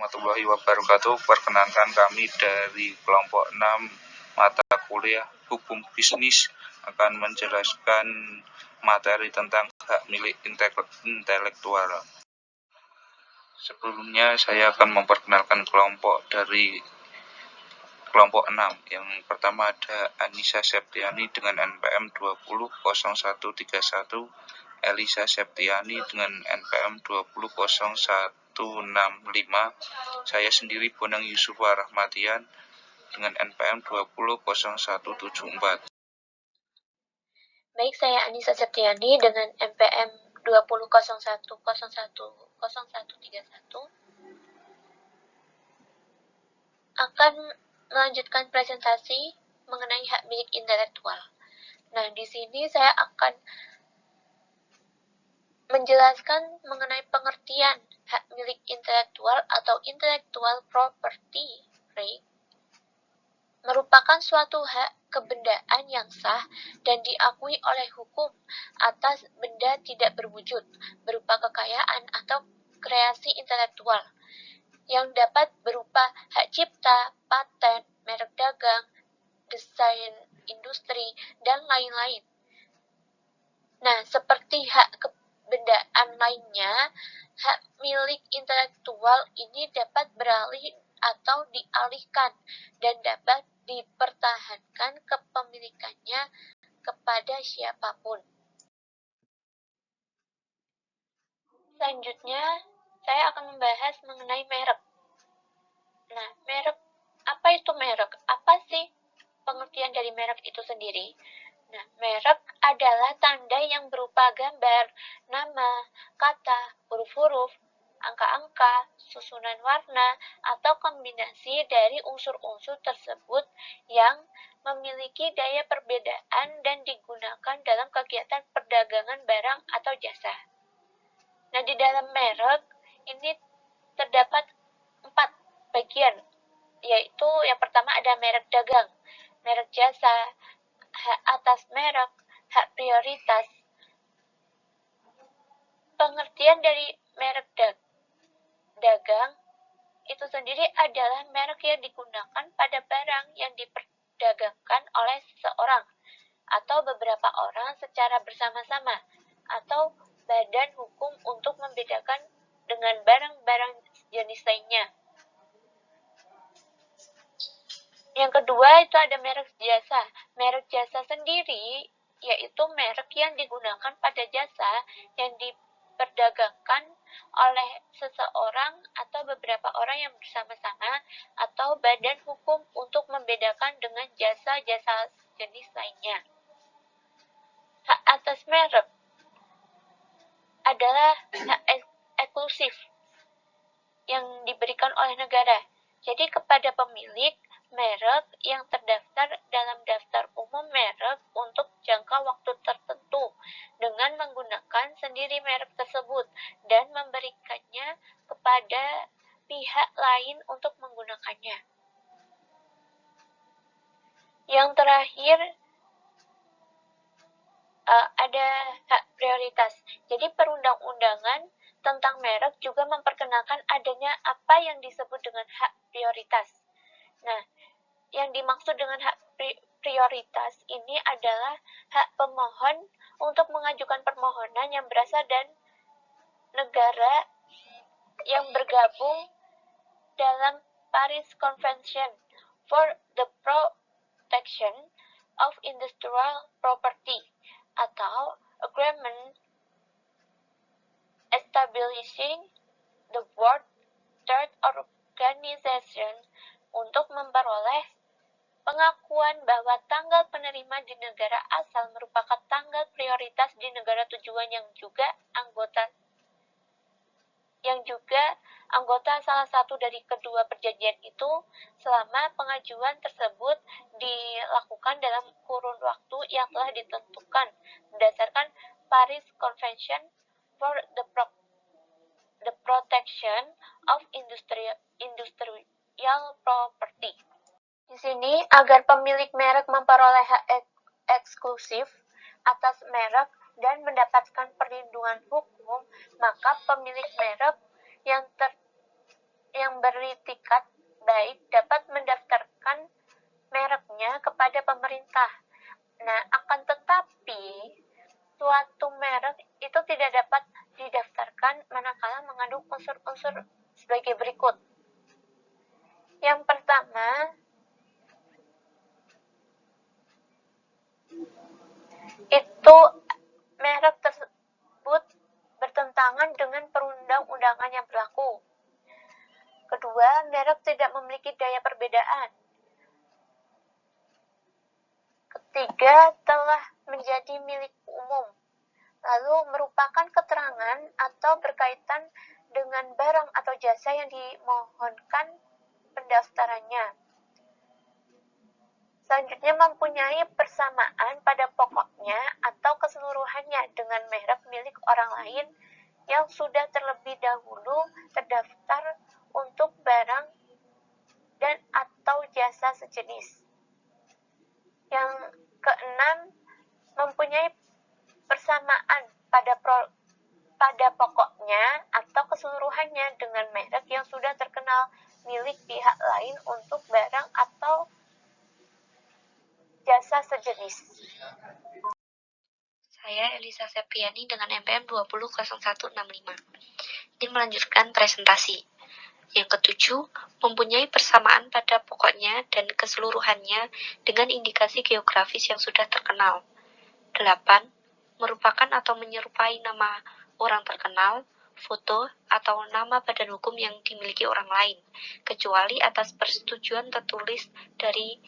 warahmatullahi wabarakatuh. Perkenalkan kami dari kelompok 6 mata kuliah Hukum Bisnis akan menjelaskan materi tentang hak milik intelektual. Sebelumnya saya akan memperkenalkan kelompok dari kelompok 6. Yang pertama ada Anissa Septiani dengan NPM 200131, Elisa Septiani dengan NPM 200165, saya sendiri Bonang Yusufa Rahmatian dengan NPM 200174. Baik, saya Anissa Septiani dengan NPM 2001010131 akan melanjutkan presentasi mengenai hak milik intelektual. Nah, di sini saya akan menjelaskan mengenai pengertian hak milik intelektual atau intellectual property right merupakan suatu hak kebendaan yang sah dan diakui oleh hukum atas benda tidak berwujud berupa kekayaan atau kreasi intelektual yang dapat berupa hak cipta, paten, merek dagang, desain industri, dan lain-lain. Nah, seperti hak kebendaan lainnya, hak milik intelektual ini dapat beralih atau dialihkan dan dapat dipertahankan kepemilikannya kepada siapapun. Selanjutnya, saya akan membahas mengenai merek. Nah, merek, apa itu merek? Apa sih pengertian dari merek itu sendiri? Nah, merek adalah tanda yang berupa gambar, nama, kata, huruf-huruf, angka-angka, susunan warna, atau kombinasi dari unsur-unsur tersebut yang memiliki daya perbedaan dan digunakan dalam kegiatan perdagangan barang atau jasa. Nah, di dalam merek ini terdapat 4 bagian, yaitu yang pertama ada merek dagang, merek jasa, hak atas merek, hak prioritas. Pengertian dari merek dagang itu sendiri adalah merek yang digunakan pada barang yang diperdagangkan oleh seseorang atau beberapa orang secara bersama-sama atau badan hukum untuk membedakan dengan barang-barang jenis lainnya. Yang kedua itu ada merek jasa. Merek jasa sendiri yaitu merek yang digunakan pada jasa yang diperdagangkan oleh seseorang atau beberapa orang yang bersama-sama atau badan hukum untuk membedakan dengan jasa-jasa jenis lainnya. Hak atas merek adalah hak eksklusif yang diberikan oleh negara. Jadi kepada pemilik merek yang terdaftar dalam daftar umum merek untuk jangka waktu tertentu dengan menggunakan sendiri merek tersebut dan memberikannya kepada pihak lain untuk menggunakannya. Yang terakhir ada hak prioritas. Jadi perundang-undangan tentang merek juga memperkenalkan adanya apa yang disebut dengan hak prioritas. Nah, yang dimaksud dengan hak prioritas ini adalah hak pemohon untuk mengajukan permohonan yang berasal dari negara yang bergabung dalam Paris Convention for the Protection of Industrial Property atau Agreement Establishing the World Trade Organization untuk memperoleh pengakuan bahwa tanggal penerima di negara asal merupakan tanggal prioritas di negara tujuan yang juga anggota salah satu dari kedua perjanjian itu selama pengajuan tersebut dilakukan dalam kurun waktu yang telah ditentukan berdasarkan Paris Convention for the Protection of Industrial Property. Di sini, agar pemilik merek memperoleh hak eksklusif atas merek dan mendapatkan perlindungan hukum, maka pemilik merek yang yang beritikat baik dapat mendaftarkan mereknya kepada pemerintah. Nah, akan tetapi suatu merek itu tidak dapat didaftarkan manakala mengandung unsur-unsur sebagai berikut. Yang pertama, itu merek tersebut bertentangan dengan perundang-undangan yang berlaku. Kedua, merek tidak memiliki daya perbedaan. Ketiga, telah menjadi milik umum, lalu merupakan keterangan atau berkaitan dengan barang atau jasa yang dimohonkan pendaftarannya. Selanjutnya, mempunyai persamaan pada pokoknya atau keseluruhannya dengan merek milik orang lain yang sudah terlebih dahulu terdaftar untuk barang dan atau jasa sejenis. Yang keenam, mempunyai persamaan pada pokoknya atau keseluruhannya dengan merek yang sudah terkenal milik pihak lain untuk barang atau jasa sejenis. Saya Elisa Septriani dengan NPM 200165. Ingin melanjutkan presentasi. Yang ketujuh, mempunyai persamaan pada pokoknya dan keseluruhannya dengan indikasi geografis yang sudah terkenal. 8. Merupakan atau menyerupai nama orang terkenal, foto, atau nama badan hukum yang dimiliki orang lain, kecuali atas persetujuan tertulis dari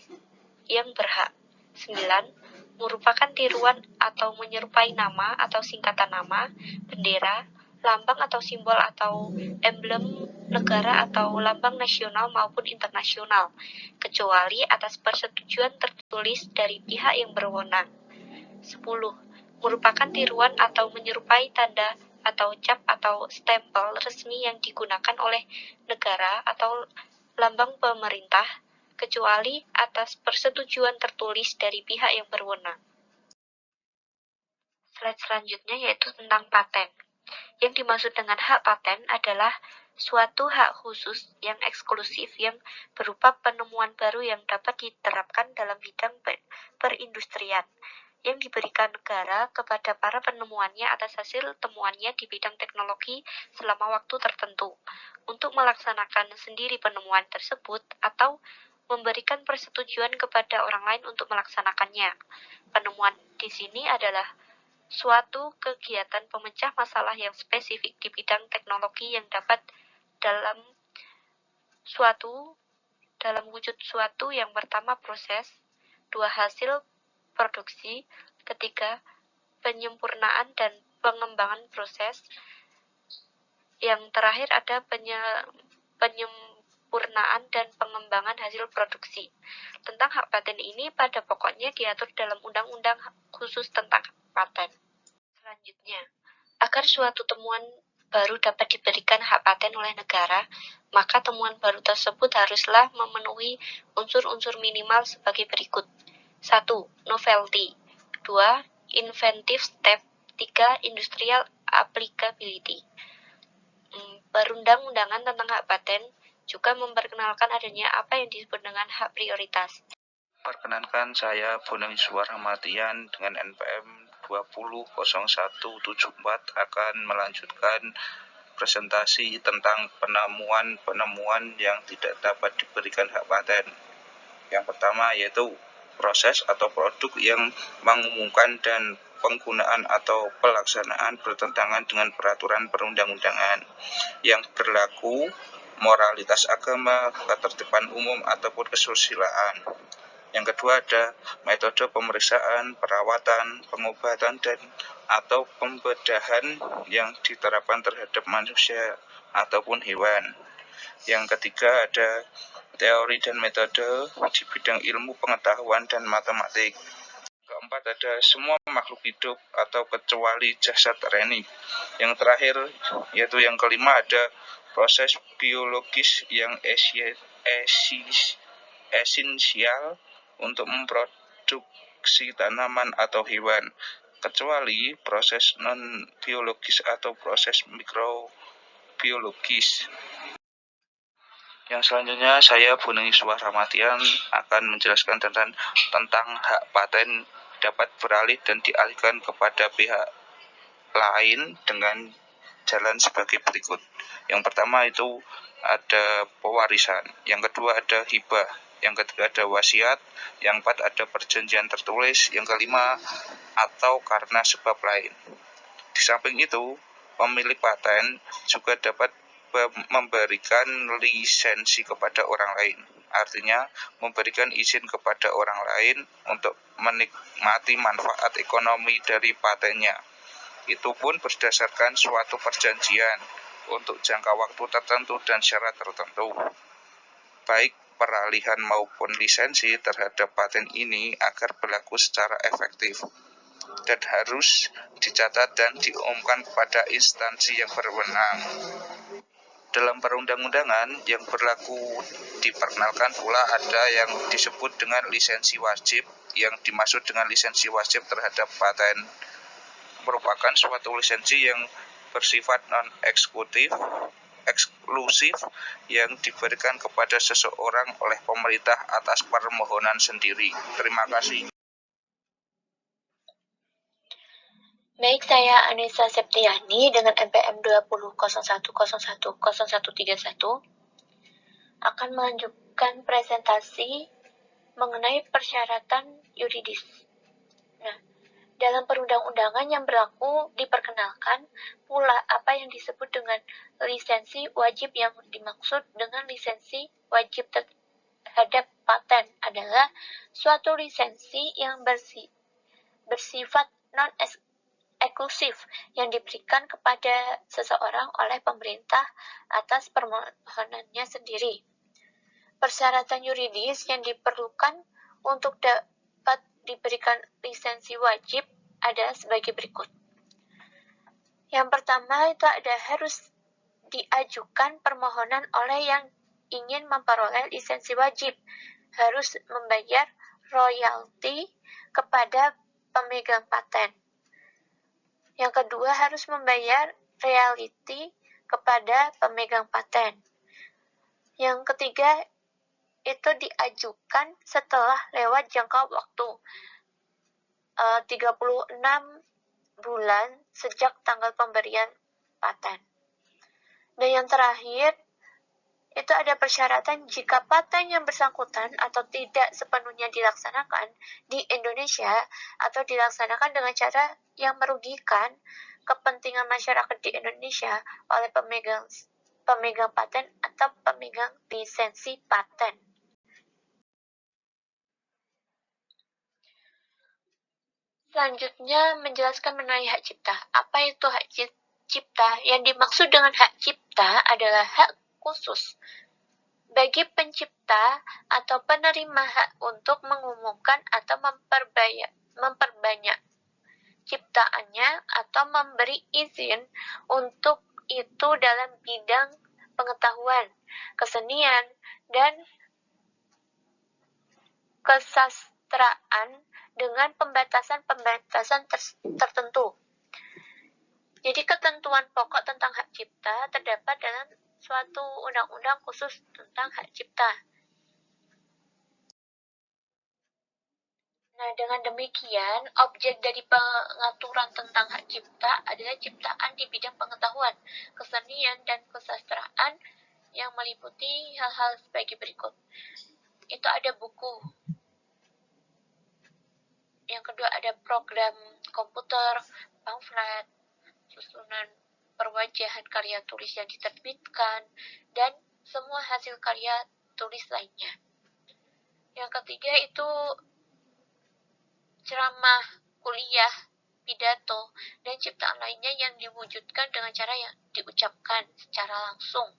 yang berhak. 9. Merupakan tiruan atau menyerupai nama atau singkatan nama, bendera, lambang atau simbol atau emblem negara atau lambang nasional maupun internasional, kecuali atas persetujuan tertulis dari pihak yang berwenang. 10. Merupakan tiruan atau menyerupai tanda atau cap atau stempel resmi yang digunakan oleh negara atau lambang pemerintah, kecuali atas persetujuan tertulis dari pihak yang berwenang. Slide selanjutnya yaitu tentang paten. Yang dimaksud dengan hak paten adalah suatu hak khusus yang eksklusif yang berupa penemuan baru yang dapat diterapkan dalam bidang perindustrian, yang diberikan negara kepada para penemuannya atas hasil temuannya di bidang teknologi selama waktu tertentu, untuk melaksanakan sendiri penemuan tersebut atau memberikan persetujuan kepada orang lain untuk melaksanakannya. Penemuan di sini adalah suatu kegiatan pemecah masalah yang spesifik di bidang teknologi yang dapat dalam wujud suatu yang pertama proses, dua hasil produksi, ketiga penyempurnaan dan pengembangan proses, yang terakhir ada penyempurnaan dan pengembangan hasil produksi. Tentang hak paten ini pada pokoknya diatur dalam Undang-Undang khusus tentang paten. Selanjutnya, agar suatu temuan baru dapat diberikan hak paten oleh negara, maka temuan baru tersebut haruslah memenuhi unsur-unsur minimal sebagai berikut. 1. Novelty. 2. Inventive step. 3. Industrial applicability. Perundang-undangan tentang hak paten juga memperkenalkan adanya apa yang disebut dengan hak prioritas. Perkenankan saya Boneng Suwarahmatian dengan NPM 200174 akan melanjutkan presentasi tentang penemuan yang tidak dapat diberikan hak paten. Yang pertama yaitu proses atau produk yang mengumumkan dan penggunaan atau pelaksanaan bertentangan dengan peraturan perundang-undangan yang berlaku, moralitas agama, ketertiban umum, ataupun kesusilaan. Yang kedua ada metode pemeriksaan, perawatan, pengobatan, dan atau pembedahan yang diterapkan terhadap manusia ataupun hewan. Yang ketiga ada teori dan metode di bidang ilmu pengetahuan dan matematik. Keempat ada semua makhluk hidup atau kecuali jasad renik. Yang terakhir yaitu yang kelima ada proses biologis yang esensial untuk memproduksi tanaman atau hewan, kecuali proses non-biologis atau proses mikrobiologis. Yang selanjutnya saya Buni Iswah Ramatian akan menjelaskan tentang hak paten dapat beralih dan dialihkan kepada pihak lain dengan jalan sebagai berikut. Yang pertama itu ada pewarisan, yang kedua ada hibah, yang ketiga ada wasiat, yang keempat ada perjanjian tertulis, yang kelima atau karena sebab lain. Di samping itu, pemilik paten juga dapat memberikan lisensi kepada orang lain. Artinya, memberikan izin kepada orang lain untuk menikmati manfaat ekonomi dari patennya. Itu pun berdasarkan suatu perjanjian untuk jangka waktu tertentu dan syarat tertentu. Baik peralihan maupun lisensi terhadap paten ini agar berlaku secara efektif dan harus dicatat dan diumumkan kepada instansi yang berwenang. Dalam perundang-undangan yang berlaku diperkenalkan pula ada yang disebut dengan lisensi wajib. Yang dimaksud dengan lisensi wajib terhadap paten merupakan suatu lisensi yang bersifat eksklusif yang diberikan kepada seseorang oleh pemerintah atas permohonan sendiri. Terima kasih. Baik, saya Anissa Septiani dengan NPM 2001010131 akan melanjutkan presentasi mengenai persyaratan yuridis. Nah, dalam perundang-undangan yang berlaku diperkenalkan pula apa yang disebut dengan lisensi wajib. Yang dimaksud dengan lisensi wajib terhadap paten adalah suatu lisensi yang bersifat non-eksklusif yang diberikan kepada seseorang oleh pemerintah atas permohonannya sendiri. Persyaratan yuridis yang diperlukan untuk dapat diberikan lisensi wajib ada sebagai berikut. Yang pertama itu harus diajukan permohonan oleh yang ingin memperoleh lisensi wajib, harus membayar royalti kepada pemegang paten. Yang kedua harus membayar royalti kepada pemegang paten. Yang ketiga itu diajukan setelah lewat jangka waktu 36 bulan sejak tanggal pemberian paten. Dan yang terakhir itu ada persyaratan jika paten yang bersangkutan atau tidak sepenuhnya dilaksanakan di Indonesia atau dilaksanakan dengan cara yang merugikan kepentingan masyarakat di Indonesia oleh pemegang paten atau pemegang lisensi paten. Selanjutnya menjelaskan mengenai hak cipta. Apa itu hak cipta? Yang dimaksud dengan hak cipta adalah hak khusus bagi pencipta atau penerima hak untuk mengumumkan atau memperbanyak ciptaannya atau memberi izin untuk itu dalam bidang pengetahuan, kesenian, dan kesastraan dengan pembatasan-pembatasan tertentu. Jadi ketentuan pokok tentang hak cipta terdapat dalam suatu undang-undang khusus tentang hak cipta. Nah, dengan demikian, objek dari pengaturan tentang hak cipta adalah ciptaan di bidang pengetahuan, kesenian, dan kesastraan yang meliputi hal-hal sebagai berikut. Itu ada buku. Yang kedua ada program komputer, pamflet, susunan perwajahan karya tulis yang diterbitkan, dan semua hasil karya tulis lainnya. Yang ketiga itu ceramah, kuliah, pidato, dan ciptaan lainnya yang diwujudkan dengan cara yang diucapkan secara langsung.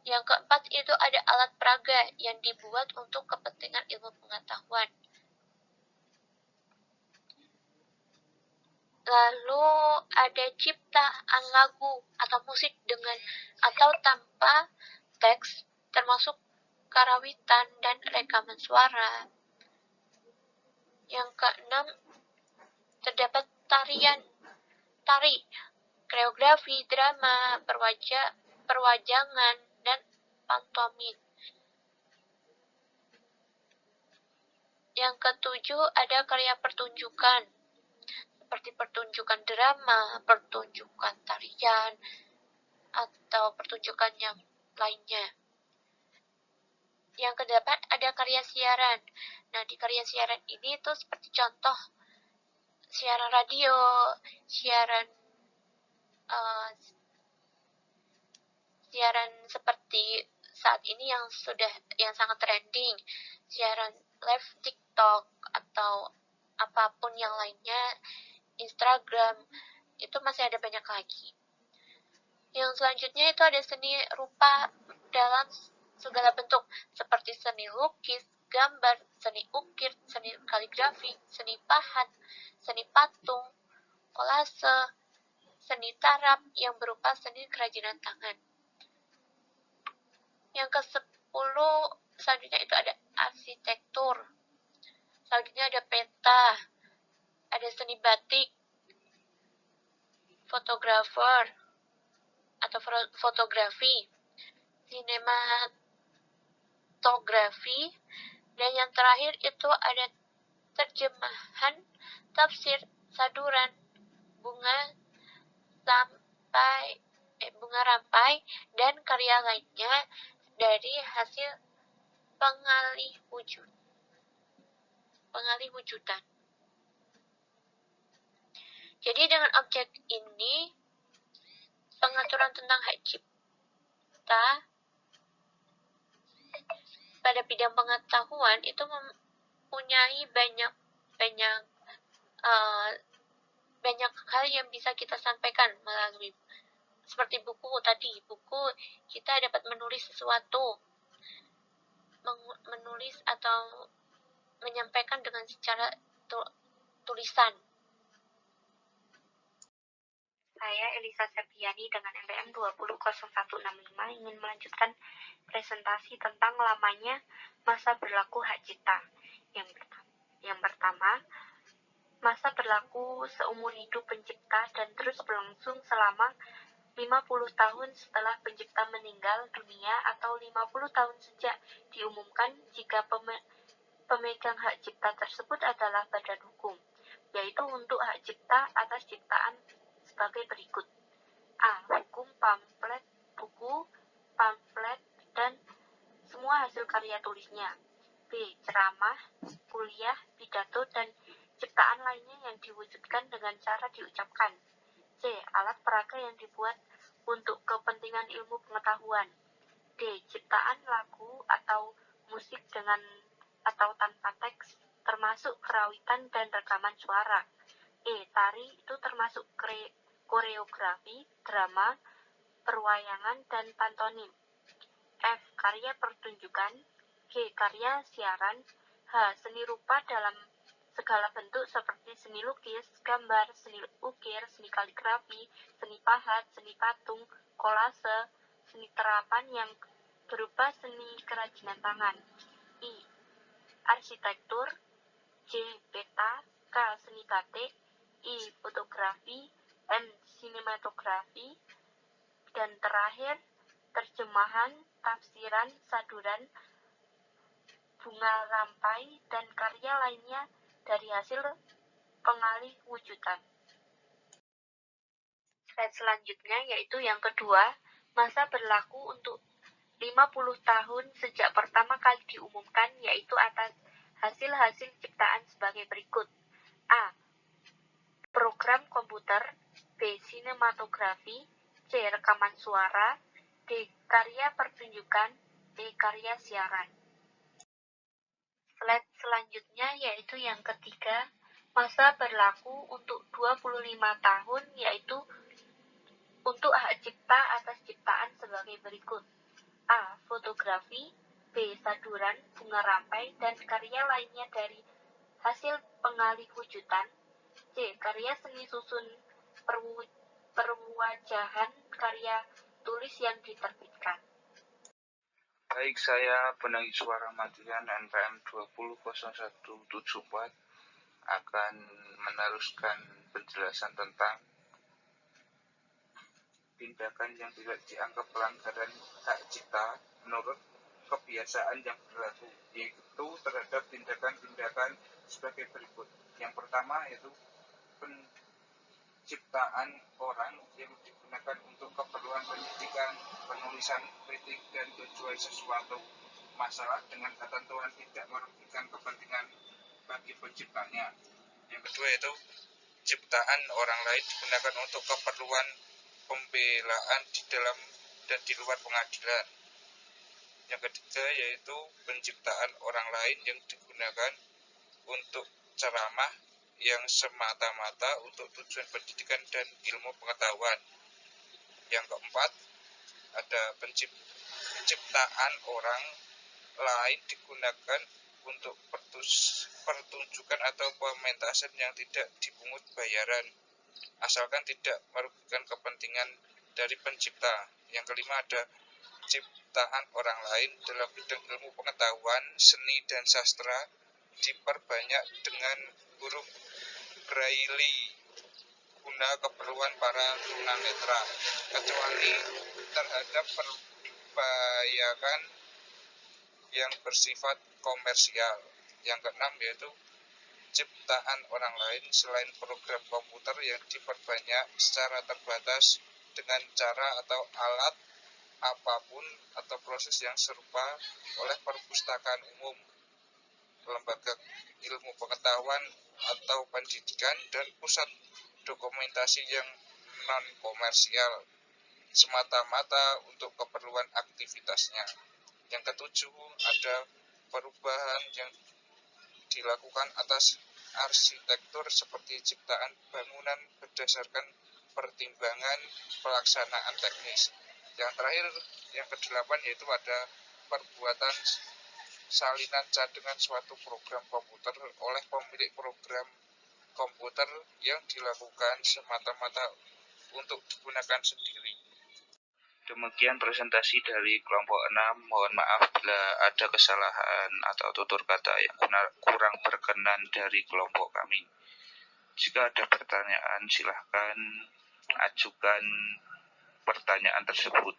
Yang keempat itu ada alat peraga yang dibuat untuk kepentingan ilmu pengetahuan. Lalu ada ciptaan lagu atau musik dengan atau tanpa teks, termasuk karawitan dan rekaman suara. Yang keenam, terdapat tari, koreografi, drama, perwajangan, dan pantomim. Yang ketujuh ada karya pertunjukan, seperti pertunjukan drama, pertunjukan tarian, atau pertunjukan yang lainnya. Yang kedelapan ada karya siaran. Nah, di karya siaran ini itu seperti contoh siaran radio, siaran siaran seperti saat ini yang sangat trending, siaran live TikTok atau apapun yang lainnya, Instagram, itu masih ada banyak lagi. Yang selanjutnya itu ada seni rupa dalam segala bentuk, seperti seni lukis, gambar, seni ukir, seni kaligrafi, seni pahat, seni patung, kolase, seni tarap yang berupa seni kerajinan tangan. Yang ke-10 selanjutnya itu ada arsitektur. Selanjutnya ada peta, ada seni batik, fotografer atau fotografi, sinematografi, dan yang terakhir itu ada terjemahan, tafsir, saduran, bunga rampai, dan karya lainnya dari hasil pengalih wujudan. Jadi dengan objek ini, pengaturan tentang hak cipta pada bidang pengetahuan itu mempunyai banyak hal yang bisa kita sampaikan melalui seperti buku tadi. Buku kita dapat menulis sesuatu, menulis atau menyampaikan dengan secara tulisan. Saya Elisa Septiani dengan NPM 200165 ingin melanjutkan presentasi tentang lamanya masa berlaku hak cipta. Yang pertama, masa berlaku seumur hidup pencipta dan terus berlangsung selama 50 tahun setelah pencipta meninggal dunia atau 50 tahun sejak diumumkan jika pemegang hak cipta tersebut adalah badan hukum, yaitu untuk hak cipta atas ciptaan sebagai berikut. A. Hukum, pamflet, buku, pamflet, dan semua hasil karya tulisnya. B. Ceramah, kuliah, pidato, dan ciptaan lainnya yang diwujudkan dengan cara diucapkan. C. Alat peraga yang dibuat untuk kepentingan ilmu pengetahuan. D. Ciptaan lagu atau musik dengan atau tanpa teks, termasuk kerawitan dan rekaman suara. E. Tari itu termasuk koreografi, drama, perwayangan, dan pantomim. F. Karya pertunjukan. G. Karya siaran. H. Seni rupa dalam segala bentuk seperti seni lukis, gambar, seni ukir, seni kaligrafi, seni pahat, seni patung, kolase, seni terapan yang berupa seni kerajinan tangan. I. Arsitektur. J. Peta. K. Seni batik. I. Fotografi. N. Sinematografi. Dan terakhir, terjemahan, tafsiran, saduran, bunga rampai, dan karya lainnya dari hasil pengalih wujudan. Slide selanjutnya yaitu yang kedua, masa berlaku untuk 50 tahun sejak pertama kali diumumkan, yaitu atas hasil-hasil ciptaan sebagai berikut. A. Program komputer. B. Sinematografi. C. Rekaman suara. D. Karya pertunjukan. D. Karya siaran. Slide selanjutnya yaitu yang ketiga, masa berlaku untuk 25 tahun, yaitu untuk hak cipta atas ciptaan sebagai berikut. A. Fotografi. B. Saduran, bunga rampai, dan karya lainnya dari hasil pengalih wujudan. C. Karya seni susun perwajahan, karya tulis yang diterbitkan. Baik, saya penagih suara Madian NPM 200174 akan meneruskan penjelasan tentang tindakan yang tidak dianggap pelanggaran hak cipta menurut kebiasaan yang berlaku, yaitu terhadap tindakan-tindakan sebagai berikut. Yang pertama yaitu penciptaan orang yang digunakan untuk keperluan pendidikan, penulisan kritik, dan tujuan sesuatu masalah dengan ketentuan tidak merugikan kepentingan bagi penciptanya. Yang kedua yaitu ciptaan orang lain digunakan untuk keperluan pembelaan di dalam dan di luar pengadilan. Yang ketiga yaitu penciptaan orang lain yang digunakan untuk ceramah yang semata-mata untuk tujuan pendidikan dan ilmu pengetahuan. Yang keempat, ada penciptaan orang lain digunakan untuk pertunjukan atau pementasan yang tidak dipungut bayaran, asalkan tidak merugikan kepentingan dari pencipta. Yang kelima, ada ciptaan orang lain dalam bidang ilmu pengetahuan, seni, dan sastra diperbanyak dengan huruf Braille guna keperluan para tunanetra, kecuali terhadap perpajakan yang bersifat komersial. Yang keenam yaitu ciptaan orang lain selain program komputer yang diperbanyak secara terbatas dengan cara atau alat apapun atau proses yang serupa oleh perpustakaan umum, lembaga ilmu pengetahuan atau pendidikan, dan pusat dokumentasi yang non-komersial semata-mata untuk keperluan aktivitasnya. Yang ketujuh, ada perubahan yang dilakukan atas arsitektur seperti ciptaan bangunan berdasarkan pertimbangan pelaksanaan teknis. Yang terakhir, yang kedelapan, yaitu ada perbuatan salinan cat dengan suatu program komputer oleh pemilik program komputer yang dilakukan semata-mata untuk digunakan sendiri. Demikian presentasi dari kelompok 6. Mohon maaf bila ada kesalahan atau tutur kata yang kurang berkenan dari kelompok kami. Jika ada pertanyaan, silahkan ajukan pertanyaan tersebut.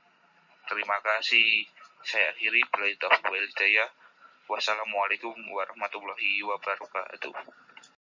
Terima kasih. Saya akhiri. Billahi taufiq wal hidayah. Wassalamualaikum warahmatullahi wabarakatuh.